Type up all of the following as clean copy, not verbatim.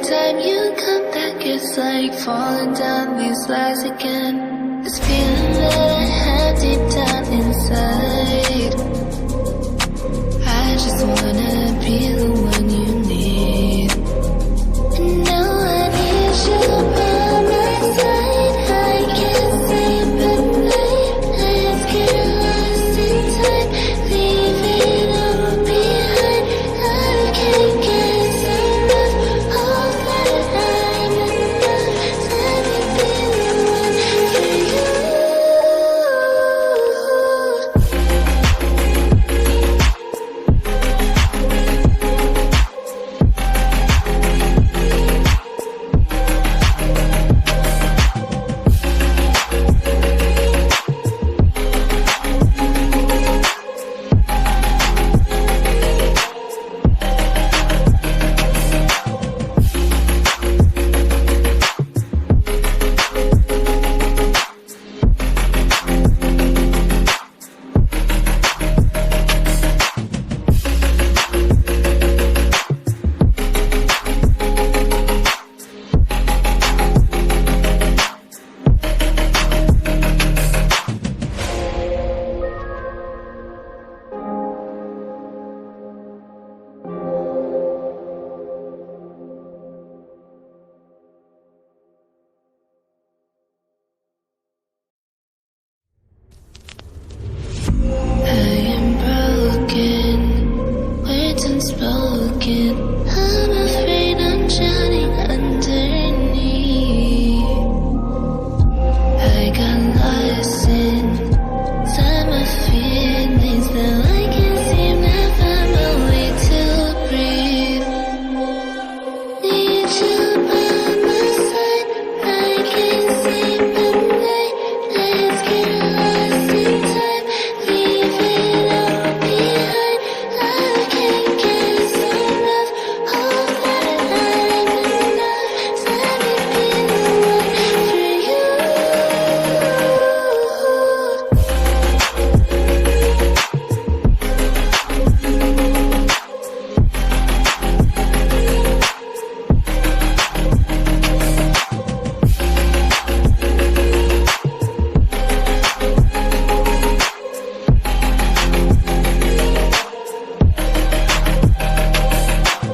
time you come back, it's like falling down these lies again. This feeling that I have deep down inside, I just wanna be the one you need. And now I need you by my side. I can't sleep at night. Let's get lost in time, leave it all behind. I can't get enough of that I'm enough. Let me be the one for you. Unspoken, I'm afraid I'm drowning underneath. I got lost inside my feelings, that I can't seem to find my way to breathe. Need you by my side, I can't sleep at night. Let's get lost in time, leave it all behind. I can't get enough of that I'm enough. Let me be the one for you.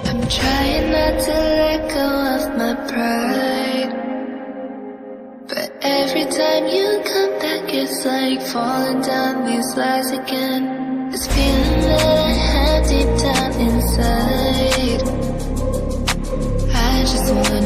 I'm trying not to let go of my pride, but every time you come back, it's like falling down these lies again. This feeling that I have deep down inside, I just wanna